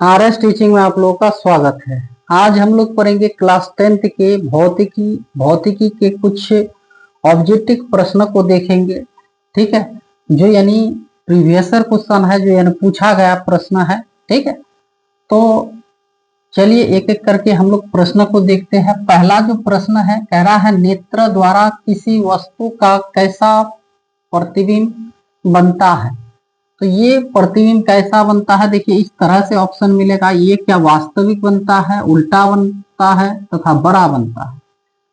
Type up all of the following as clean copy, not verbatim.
RS teaching में आप लोगों का स्वागत है। आज हम लोग पढ़ेंगे क्लास 10th के भौतिकी के कुछ ऑब्जेक्टिव प्रश्न को देखेंगे। ठीक है, जो यानी प्रीवियसर क्वेश्चन है, जो यानी पूछा गया प्रश्न है। ठीक है, तो चलिए एक एक करके हम लोग प्रश्न को देखते हैं। पहला जो प्रश्न है, कह रहा है नेत्र द्वारा किसी वस्तु का कैसा प्रतिबिंब बनता है। तो ये प्रतिबिंब कैसा बनता है, देखिए इस तरह से ऑप्शन मिलेगा। ये क्या वास्तविक बनता है, उल्टा बनता है तथा बड़ा बनता है,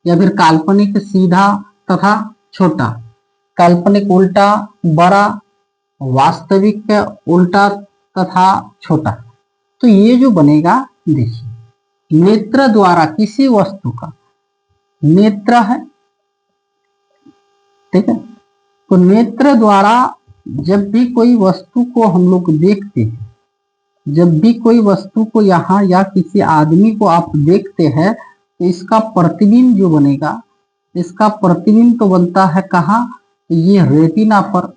या फिर काल्पनिक सीधा तथा छोटा, काल्पनिक उल्टा बड़ा, वास्तविक उल्टा तथा छोटा। तो ये जो बनेगा, देखिए नेत्र द्वारा किसी वस्तु का, नेत्र है, ठीक है। तो नेत्र द्वारा जब भी कोई वस्तु को हम लोग देखते हैं, जब भी कोई वस्तु को यहाँ या किसी आदमी को आप देखते हैं, तो इसका प्रतिबिंब जो बनेगा, इसका प्रतिबिंब तो बनता है कहाँ, ये रेटिना पर।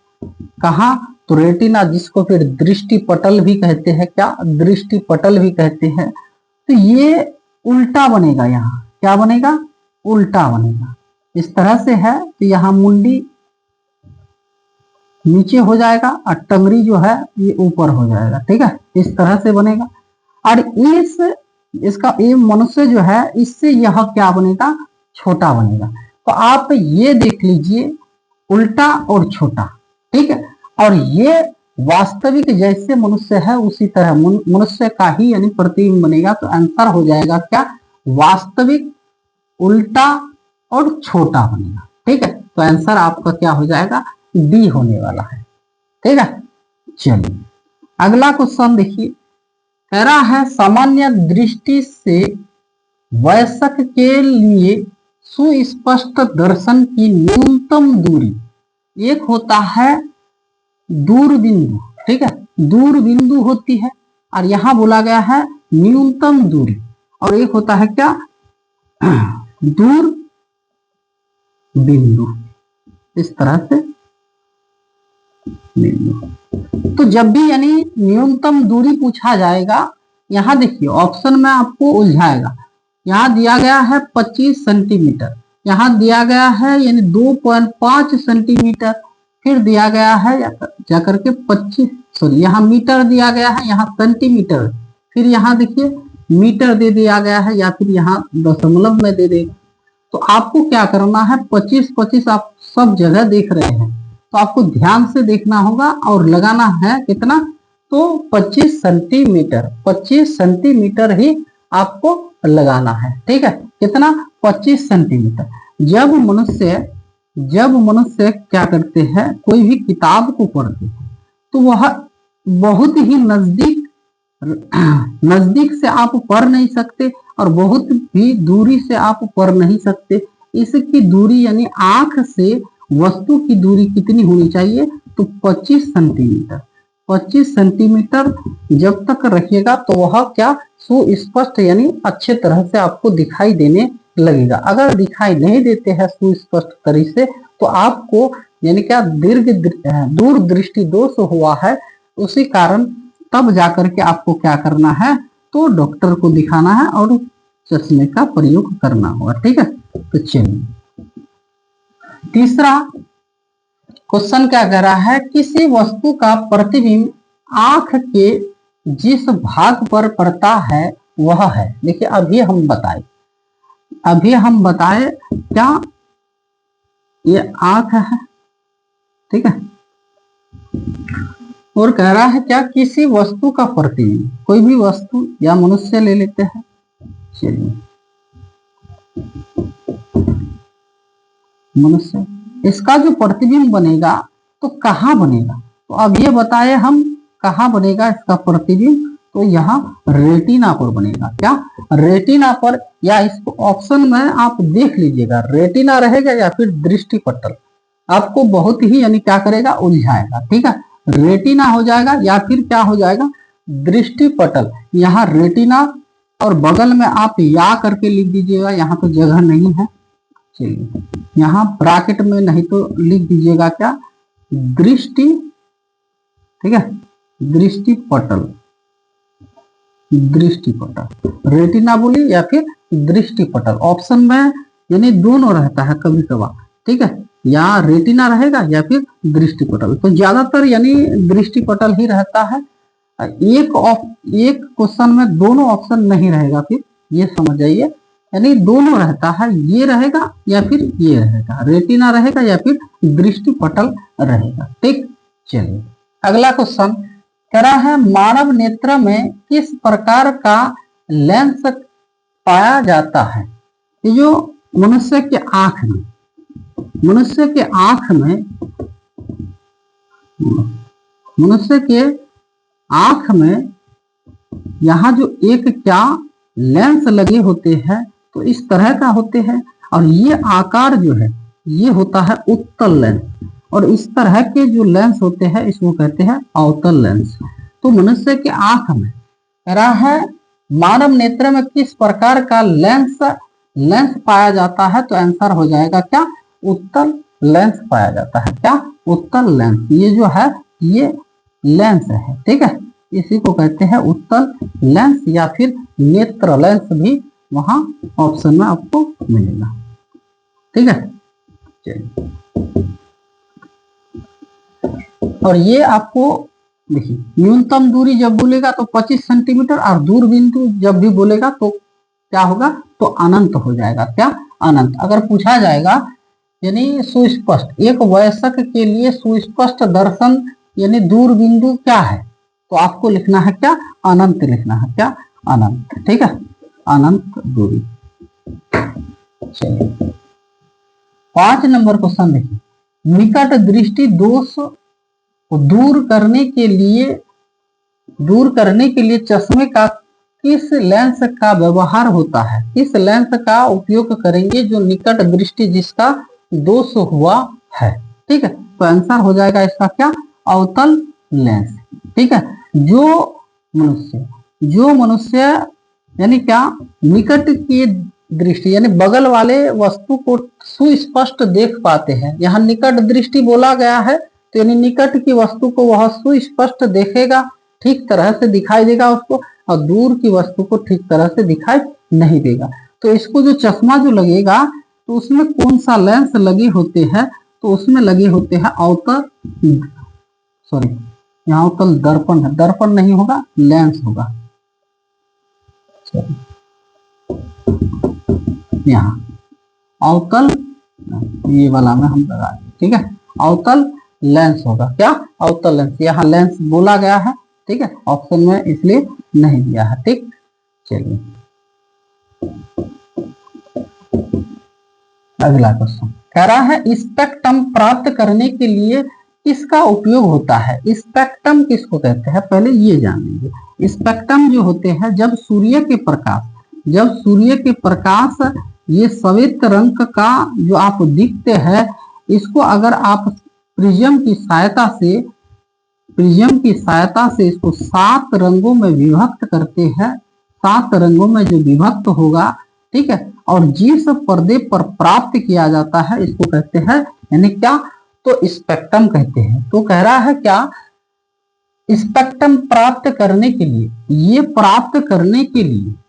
कहाँ, तो रेटिना, जिसको फिर दृष्टि पटल भी कहते हैं। क्या, दृष्टि पटल भी कहते हैं। तो ये उल्टा बनेगा, यहाँ क्या बनेगा, उल्टा बनेगा। इस तरह से है, तो यहाँ मुंडी नीचे हो जाएगा और टंगरी जो है ये ऊपर हो जाएगा। ठीक है, इस तरह से बनेगा। और इसका ये मनुष्य जो है, इससे यह क्या बनेगा, छोटा बनेगा। तो आप ये देख लीजिए, उल्टा और छोटा। ठीक है, और ये वास्तविक जैसे मनुष्य है उसी तरह मनुष्य का ही यानी प्रतिबिंब बनेगा। तो आंसर हो जाएगा क्या, वास्तविक उल्टा और छोटा बनेगा। ठीक है, तो आंसर आपका क्या हो जाएगा, डी होने वाला है। ठीक है, चलिए अगला क्वेश्चन देखिए। कह रहा है सामान्य दृष्टि से वयस्क के लिए सुस्पष्ट दर्शन की न्यूनतम दूरी, एक होता है दूर बिंदु। ठीक है, दूर बिंदु होती है, और यहां बोला गया है न्यूनतम दूरी, और एक होता है क्या, दूर बिंदु। इस तरह से तो जब भी यानी न्यूनतम दूरी पूछा जाएगा, यहां देखिए ऑप्शन में आपको उलझाएगा। यहां दिया गया है 25 सेंटीमीटर, यहां दिया गया है यानी 2.5 सेंटीमीटर, फिर दिया गया है जाकर के 25, सॉरी यहाँ मीटर दिया गया है, यहाँ सेंटीमीटर, फिर यहाँ देखिए मीटर दे दिया गया है, या फिर यहाँ दशमलव में दे देगा। तो आपको क्या करना है, 25 आप सब जगह देख रहे हैं, तो आपको ध्यान से देखना होगा और लगाना है कितना, तो 25 सेंटीमीटर, 25 सेंटीमीटर ही आपको लगाना है। ठीक है, कितना, 25 सेंटीमीटर। जब मनुष्य क्या करते हैं, कोई भी किताब को पढ़ते हैं, तो वह बहुत ही नजदीक से आप पढ़ नहीं सकते, और बहुत भी दूरी से आप पढ़ नहीं सकते। इसकी दूरी यानी आंख से वस्तु की दूरी कितनी होनी चाहिए, तो 25 सेंटीमीटर। 25 सेंटीमीटर जब तक रखिएगा तो वह क्या, सुस्पष्ट यानी अच्छे तरह से आपको दिखाई देने लगेगा। अगर दिखाई नहीं देते हैं सुस्पष्ट तरीके से, तो आपको यानी क्या दूर दृष्टि दोष हुआ है, उसी कारण तब जाकर के आपको क्या करना है, तो डॉक्टर को दिखाना है और चश्मे का प्रयोग करना होगा। ठीक है, तो चलिए तीसरा क्वेश्चन क्या कह रहा है, किसी वस्तु का प्रतिबिंब आंख के जिस भाग पर पड़ता है वह है। देखिए अभी हम बताए क्या, ये आंख है। ठीक है, और कह रहा है क्या, किसी वस्तु का प्रतिबिंब, कोई भी वस्तु या मनुष्य ले लेते हैं। चलिए मनुष्य, इसका जो प्रतिबिंब बनेगा तो कहाँ बनेगा, तो अब ये बताए हम कहाँ बनेगा इसका प्रतिबिंब, तो यहाँ रेटिना पर बनेगा। क्या, रेटिना पर, या इसको ऑप्शन में आप देख लीजिएगा, रेटिना रहेगा या फिर दृष्टि पटल, आपको बहुत ही यानी क्या करेगा, उलझाएगा। ठीक है, रेटिना हो जाएगा या फिर क्या हो जाएगा, दृष्टि पटल। यहाँ रेटिना और बगल में आप या करके लिख दीजिएगा, यहाँ तो जगह नहीं है। चलिए यहाँ ब्रैकेट में नहीं तो लिख दीजिएगा क्या, दृष्टि। ठीक है, दृष्टिपटल, दृष्टिपटल, रेटिना बोली या फिर दृष्टिपटल। ऑप्शन में यानी दोनों रहता है कभी कभार, ठीक है, या रेटिना रहेगा या फिर दृष्टिपटल, तो ज्यादातर यानी दृष्टिपटल ही रहता है। एक क्वेश्चन में दोनों ऑप्शन नहीं रहेगा, फिर ये समझ जाइए, यानी दोनों रहता है, ये रहेगा या फिर ये रहेगा, रेटिना रहेगा या फिर दृष्टिपटल रहेगा, ठीक। चलिए अगला क्वेश्चन कह रहा है, मानव नेत्र में किस प्रकार का लेंस पाया जाता है। ये जो मनुष्य के आंख में, मनुष्य के आंख में, मनुष्य के आंख में यहाँ जो एक क्या लेंस लगे होते हैं, तो इस तरह का होते हैं, और ये आकार जो है ये होता है उत्तल लेंस, और इस तरह के जो लेंस होते हैं इसको कहते हैं अवतल लेंस। तो मनुष्य के आंख में कह रहा है, मानव नेत्र में किस प्रकार का लेंस पाया जाता है, तो आंसर हो जाएगा क्या, उत्तल लेंस पाया जाता है। क्या, उत्तल लेंस, ये जो है ये लेंस है, ठीक है, इसी को कहते हैं उत्तल लेंस या फिर नेत्र लेंस भी वहां ऑप्शन में आपको मिलेगा, ठीक है। चलिए, और ये आपको देखिए, न्यूनतम दूरी जब बोलेगा तो 25 सेंटीमीटर, और दूर बिंदु जब भी बोलेगा तो क्या होगा, तो अनंत हो जाएगा। क्या, अनंत। अगर पूछा जाएगा यानी सुस्पष्ट, एक वयस्क के लिए सुस्पष्ट दर्शन यानी दूर बिंदु क्या है, तो आपको लिखना है क्या, अनंत लिखना है। क्या, अनंत, ठीक है, अनंत दूरी। चलिए 5 नंबर क्वेश्चन देखिए, निकट दृष्टि दोष को दूर करने के लिए चश्मे का किस लेंस का व्यवहार होता है, किस लेंस का उपयोग करेंगे जो निकट दृष्टि जिसका दोष हुआ है, ठीक है। तो आंसर हो जाएगा इसका क्या, अवतल लेंस, ठीक है। जो मनुष्य यानी क्या, निकट की दृष्टि यानी बगल वाले वस्तु को सुस्पष्ट देख पाते हैं, यहाँ निकट दृष्टि बोला गया है, तो यानी निकट की वस्तु को वह सुस्पष्ट देखेगा, ठीक तरह से दिखाई देगा उसको, और दूर की वस्तु को ठीक तरह से दिखाई नहीं देगा। तो इसको जो चश्मा जो लगेगा, तो उसमें कौन सा लेंस लगे होते हैं, तो उसमें लगे होते हैं अवतल, सॉरी यहाँ अवतल दर्पण है, दर्पण नहीं होगा, लेंस होगा। यहाँ अवतल, ये वाला में हम लगा दें, ठीक है, अवतल लेंस होगा। क्या, अवतल लेंस, यहाँ लेंस बोला गया है, ठीक है, ऑप्शन में इसलिए नहीं दिया है, ठीक। चलिए अगला क्वेश्चन कह रहा है, स्पेक्ट्रम प्राप्त करने के लिए किसका उपयोग होता है। स्पेक्ट्रम किसको कहते हैं, पहले ये जान लीजिए। स्पेक्ट्रम जो होते हैं, जब सूर्य के प्रकाश ये श्वेत रंग का जो आप दिखते हैं, इसको अगर आप प्रिज्म की सहायता से इसको 7 रंगों में विभक्त करते हैं, 7 रंगों में जो विभक्त होगा, ठीक है, और जिस पर्दे पर प्राप्त किया जाता है इसको कहते हैं यानी क्या, तो स्पेक्ट्रम कहते हैं। तो कह रहा है क्या, स्पेक्ट्रम प्राप्त करने के लिए,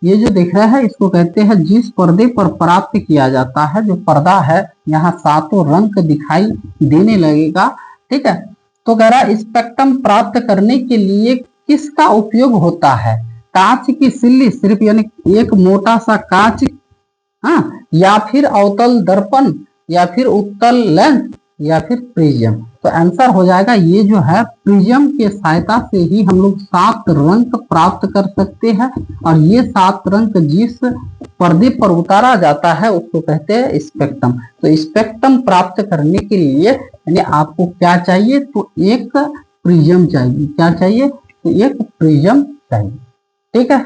ये जो देख रहा है इसको कहते हैं जिस पर्दे पर प्राप्त किया जाता है, जो पर्दा है यहाँ 7 रंग दिखाई देने लगेगा, ठीक है। तो कह रहा है स्पेक्ट्रम प्राप्त करने के लिए किसका उपयोग होता है, कांच की सिल्ली सिर्फ यानी एक मोटा सा कांच, हाँ, या फिर अवतल दर्पण, या फिर उत्तल लेंस, या फिर प्रिज्म। तो आंसर हो जाएगा ये जो है, प्रिज्म के सहायता से ही हम लोग 7 रंग प्राप्त कर सकते हैं, और ये 7 रंग जिस पर्दे पर उतारा जाता है उसको कहते हैं स्पेक्ट्रम। तो स्पेक्ट्रम प्राप्त करने के लिए यानी आपको क्या चाहिए, तो एक प्रिज्म चाहिए। क्या चाहिए, तो एक प्रिज्म चाहिए, ठीक है।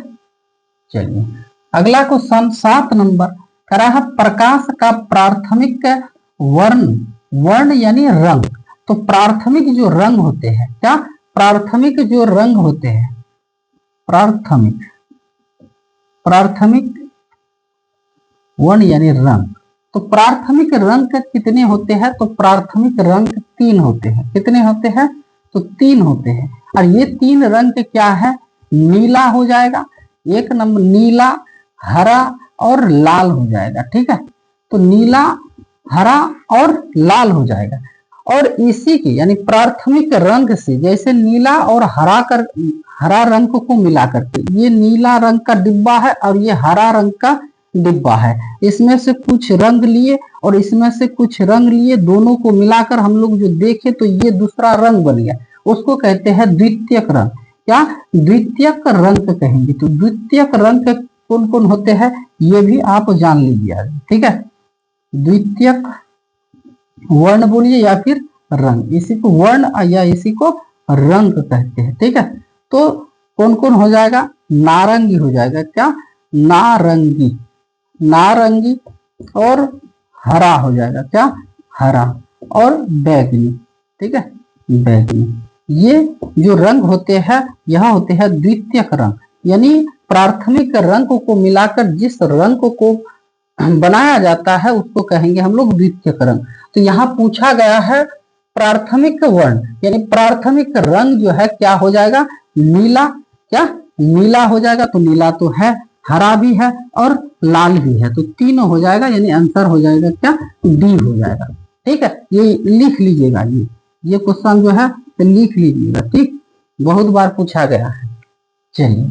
चलिए अगला क्वेश्चन 7 नंबर कह रहा है, प्रकाश का प्राथमिक वर्ण यानी रंग। तो प्राथमिक जो रंग होते हैं, क्या, प्राथमिक जो रंग होते हैं, प्राथमिक वर्ण यानी रंग। तो प्राथमिक रंग कितने होते हैं, तो प्राथमिक रंग 3 होते हैं। कितने होते हैं, तो 3 होते हैं। और ये तीन रंग क्या है, नीला हो जाएगा, एक नंबर नीला, हरा और लाल हो जाएगा। ठीक है, तो नीला, हरा और लाल हो जाएगा। और इसी की यानी प्राथमिक रंग से, जैसे नीला और हरा रंग को मिला करके ये नीला रंग का डिब्बा है और ये हरा रंग का डिब्बा है, इसमें से कुछ रंग लिए और इसमें से कुछ रंग लिए, दोनों को मिलाकर हम लोग जो देखे तो ये दूसरा रंग बन गया, उसको कहते हैं द्वितीयक रंग। क्या द्वितीयक रंग कहेंगे। तो द्वितीयक रंग कौन कौन होते हैं ये भी आप जान लीजिए। ठीक है, द्वितीयक वर्ण बोलिए या फिर रंग, इसी को वर्ण या इसी को रंग कहते हैं। ठीक है, तो कौन कौन हो जाएगा, नारंगी हो जाएगा। क्या, नारंगी, नारंगी और हरा हो जाएगा। क्या, हरा और बैगनी। ठीक है, बैगनी। ये जो रंग होते हैं यह होते हैं द्वितीयक रंग, यानी प्राथमिक रंग को मिलाकर जिस रंग को बनाया जाता है उसको कहेंगे हम लोग द्वितीयक रंग। तो यहाँ पूछा गया है प्राथमिक वर्ण यानी प्राथमिक रंग जो है क्या हो जाएगा, नीला। क्या, नीला हो जाएगा। तो नीला तो है, हरा भी है और लाल भी है, तो तीनों हो जाएगा, यानी आंसर हो जाएगा क्या, डी हो जाएगा। ठीक है, ये लिख लीजिएगा, ये क्वेश्चन जो है लिख लीजिएगा। ठीक, बहुत बार पूछा गया है। चलिए,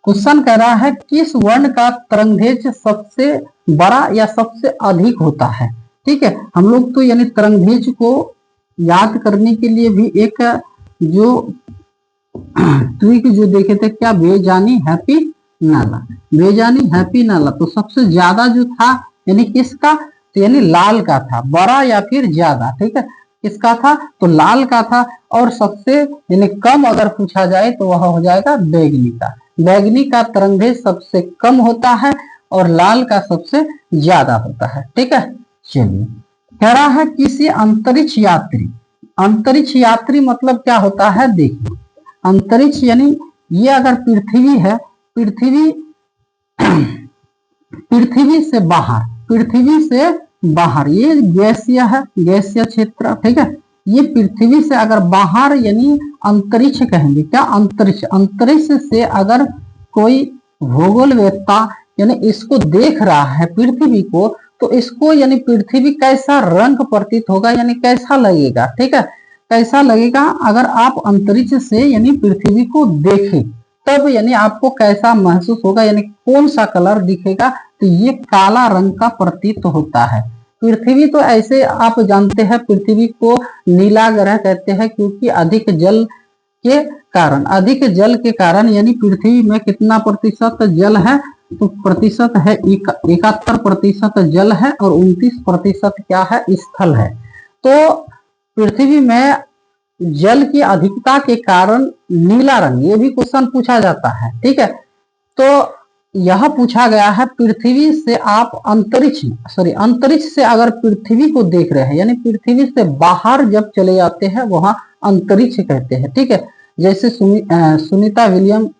क्वेश्चन कह रहा है किस वर्ण का तरंगदैर्घ्य सबसे बड़ा या सबसे अधिक होता है। ठीक है, हम लोग तो यानी तरंगदैर्घ्य को याद करने के लिए भी एक जो ट्रिक जो देखे थे, क्या, बेजानी हैप्पी नाला, बेजानी हैप्पी नाला। तो सबसे ज्यादा जो था यानी किसका, तो यानी लाल का था, बड़ा या फिर ज्यादा। ठीक है, किसका था, तो लाल का था। और सबसे यानी कम अगर पूछा जाए तो वह हो जाएगा बैगनी का। बैगनी का तरंगदैर्घ्य सबसे कम होता है और लाल का सबसे ज्यादा होता है। ठीक है, चलिए, कह रहा है किसी अंतरिक्ष यात्री, अंतरिक्ष यात्री मतलब क्या होता है, देखिए अंतरिक्ष यानी ये अगर पृथ्वी है, पृथ्वी से बाहर, पृथ्वी से बाहर ये गैसीय है, गैसीय क्षेत्र। ठीक है, ये पृथ्वी से अगर बाहर यानी अंतरिक्ष कहेंगे। क्या, अंतरिक्ष, अंतरिक्ष से अगर कोई भूगोलवेत्ता यानी इसको देख रहा है पृथ्वी को, तो इसको यानी पृथ्वी कैसा रंग प्रतीत होगा, यानी कैसा लगेगा। ठीक है, कैसा लगेगा अगर आप अंतरिक्ष से यानी पृथ्वी को देखें, तब यानी आपको कैसा महसूस होगा, यानी कौन सा कलर दिखेगा, तो ये काला रंग का प्रतीत होता है। पृथ्वी तो ऐसे आप जानते हैं पृथ्वी को नीला ग्रह कहते हैं, क्योंकि अधिक जल के कारण, अधिक जल के कारण यानी पृथ्वी में कितना प्रतिशत जल है, तो प्रतिशत है 71% जल है और 29% क्या है, स्थल है। तो पृथ्वी में जल की अधिकता के कारण नीला रंग, ये भी क्वेश्चन पूछा जाता है। ठीक है, तो यह पूछा गया है पृथ्वी से आप अंतरिक्ष से अगर पृथ्वी को देख रहे हैं, यानी पृथ्वी से बाहर जब चले जाते हैं वहां अंतरिक्ष कहते हैं। ठीक है, जैसे सुनीता विलियम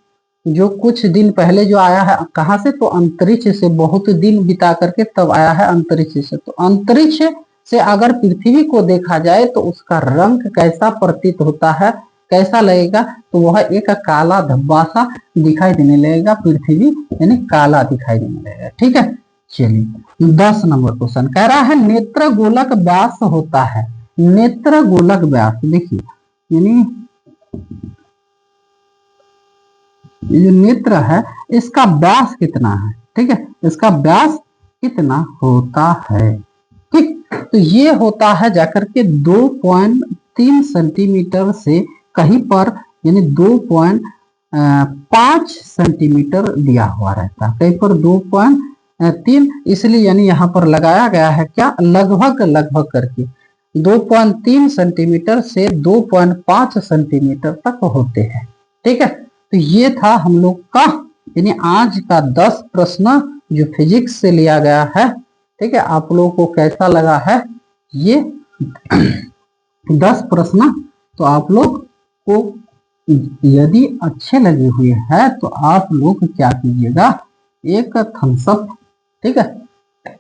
जो कुछ दिन पहले जो आया है, कहां से, तो अंतरिक्ष से, बहुत दिन बिता करके तब आया है अंतरिक्ष से। तो अंतरिक्ष से अगर पृथ्वी को देखा जाए तो उसका रंग कैसा प्रतीत होता है, कैसा लगेगा, तो वह एक काला धब्बा सा दिखाई देने लगेगा, पृथ्वी यानी काला दिखाई देने लगेगा। ठीक है, चलिए 10 नंबर क्वेश्चन कह रहा है नेत्र गोलक व्यास होता है। नेत्र गोलक व्यास, देखिए यानी ये जो नेत्र है इसका व्यास कितना है। ठीक है, इसका व्यास कितना होता है। ठीक, तो ये होता है जाकर के 2.3 सेंटीमीटर से कहीं पर यानी 2.5 सेंटीमीटर दिया हुआ रहता है, कहीं पर 2.3, इसलिए यानी यहाँ पर लगाया गया है क्या, लगभग करके 2.3 सेंटीमीटर से 2.5 सेंटीमीटर तक होते हैं। ठीक है, तो ये था हम लोग का यानी आज का 10 प्रश्न जो फिजिक्स से लिया गया है। ठीक है, आप लोगों को कैसा लगा है ये 10 प्रश्न, तो आप लोग को यदि अच्छे लगे हुए हैं तो आप लोग क्या कीजिएगा, एक थम्स अप, ठीक है,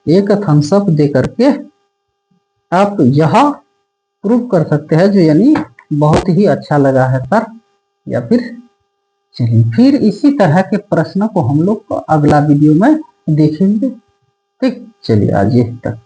एक थम्स अप दे करके आप यह प्रूव कर सकते हैं जो यानी बहुत ही अच्छा लगा है सर। या फिर चलिए फिर इसी तरह के प्रश्नों को हम लोग अगला वीडियो में देखेंगे। ठीक, चलिए आज यही तक।